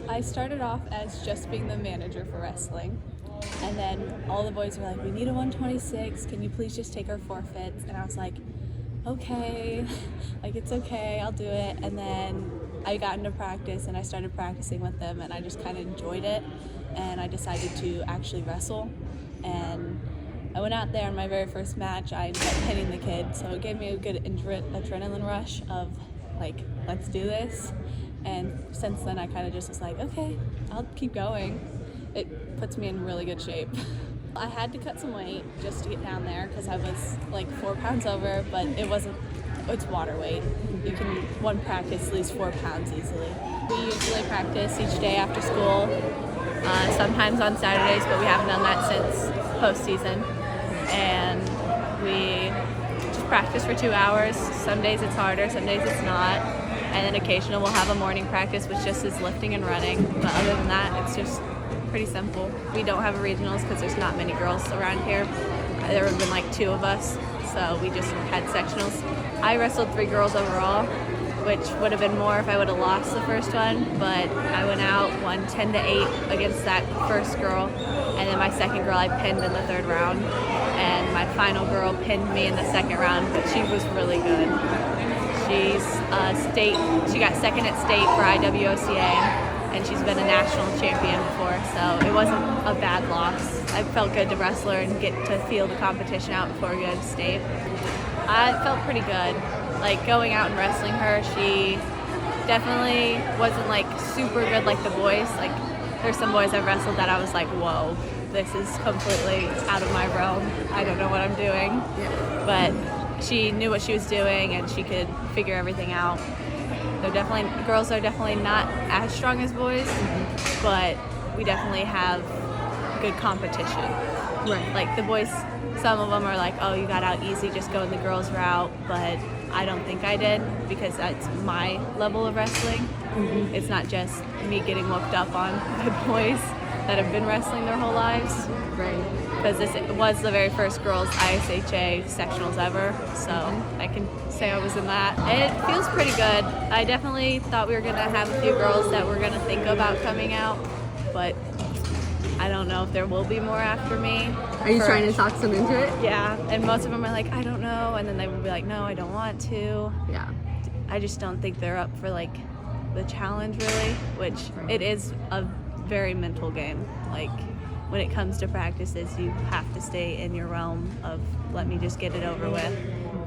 I started off as just being the manager for wrestling, and then all the boys were like, we need a 126, can you please just take our forfeits? And I was like, okay, like it's okay, I'll do it. And then I got into practice and I started practicing with them, and I just kind of enjoyed it, and I decided to actually wrestle. And I went out there in my very first match, I ended up pinning the kid, so it gave me a good adrenaline rush of like, let's do this. And since then I kind of just was like, okay, I'll keep going. It puts me in really good shape. I had to cut some weight just to get down there because I was like 4 pounds over, but it's water weight. You can, one practice, lose 4 pounds easily. We usually practice each day after school, sometimes on Saturdays, but we haven't done that since postseason. And we just practice for 2 hours. Some days it's harder, some days it's not. And then occasionally we'll have a morning practice, which just is lifting and running. But other than that, it's just pretty simple. We don't have a regionals because there's not many girls around here. There have been like 2 of us, so we just had sectionals. I wrestled 3 girls overall, which would have been more if I would have lost the first one, but I went out, won 10-8 against that first girl, and then my second girl I pinned in the 3rd round, and my final girl pinned me in the 2nd round, but she was really good. She got 2nd at state for IWOCA, and she's been a national champion before, so it wasn't a bad loss. I felt good to wrestle her and get to feel the competition out before we go to state. I felt pretty good. Like going out and wrestling her, she definitely wasn't like super good like the boys. Like there's some boys I've wrestled that I was like, whoa, this is completely out of my realm. I don't know what I'm doing. Yeah. But she knew what she was doing and she could figure everything out. Girls are definitely not as strong as boys, but we definitely have good competition. Right. Like the boys, some of them are like, oh, you got out easy, just go in the girls' route, but I don't think I did because that's my level of wrestling. Mm-hmm. It's not just me getting whooped up on by boys that have been wrestling their whole lives. Right. Because this was the very first girls' IHSA sectionals ever, so I can say I was in that. It feels pretty good. I definitely thought we were going to have a few girls that were going to think about coming out, but I don't know if there will be more after me. Are you trying to talk some into it? Yeah, and most of them are like, I don't know, and then they will be like, no, I don't want to. Yeah. I just don't think they're up for like the challenge really, which it is a very mental game. Like when it comes to practices, you have to stay in your realm of let me just get it over with,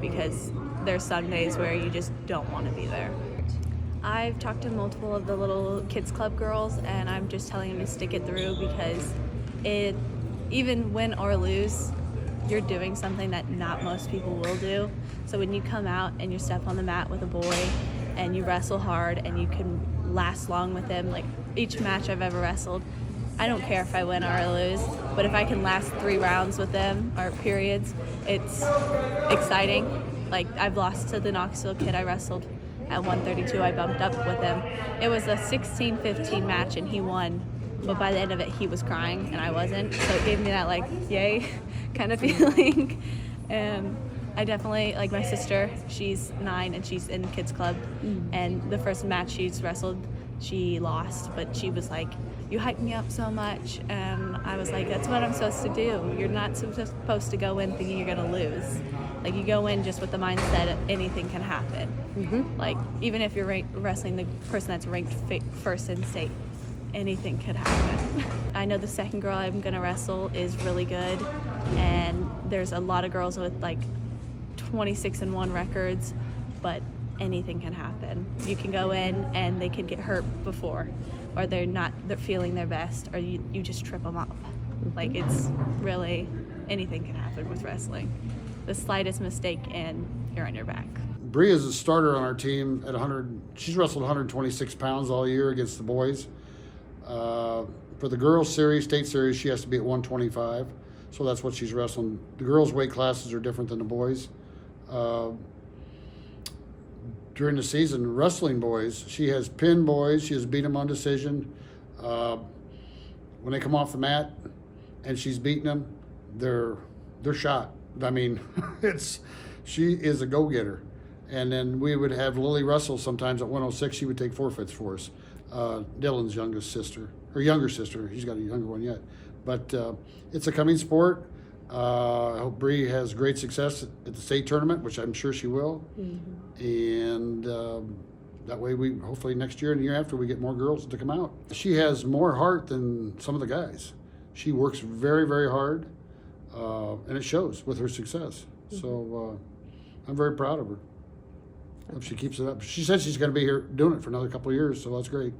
because there's some days where you just don't want to be there. I've talked to multiple of the little kids club girls, and I'm just telling them to stick it through because even win or lose, you're doing something that not most people will do. So when you come out and you step on the mat with a boy and you wrestle hard and you can last long with him, like each match I've ever wrestled, I don't care if I win or lose, but if I can last 3 rounds with them or periods, it's exciting. Like I've lost to the Knoxville kid I wrestled at 132. I bumped up with him. It was a 16-15 match and he won, but by the end of it he was crying and I wasn't, so it gave me that like yay kind of feeling. And I definitely, like my sister, she's 9 and she's in kids club, and the first match she's wrestled she lost, but she was like, you hyped me up so much, and I was like, that's what I'm supposed to do. You're not supposed to go in thinking you're gonna lose. Like you go in just with the mindset of anything can happen. Mm-hmm. Like even if you're wrestling the person that's ranked first in state, anything could happen. I know the second girl I'm gonna wrestle is really good, and there's a lot of girls with like 26-1 records, but anything can happen. You can go in and they can get hurt before, or they're feeling their best, or you just trip them up. Like it's really, anything can happen with wrestling. The slightest mistake and you're on your back. Bria is a starter on our team at 100. She's wrestled 126 pounds all year against the boys. For the girls series, state series, she has to be at 125. So that's what she's wrestling. The girls' weight classes are different than the boys. During the season, wrestling boys, she has pinned boys, she has beat them on decision. When they come off the mat and she's beating them, they're shot. I mean, she is a go-getter. And then we would have Lily Russell sometimes at 106, she would take forfeits for us. Dylan's youngest sister, her younger sister. He's got a younger one yet. But it's a coming sport. I hope Bree has great success at the state tournament, which I'm sure she will. And that way we hopefully next year and the year after we get more girls to come out. She has more heart than some of the guys. She works very, very hard, and it shows with her success. So I'm very proud of her. Hope she keeps it up. She said she's going to be here doing it for another couple of years, so that's great.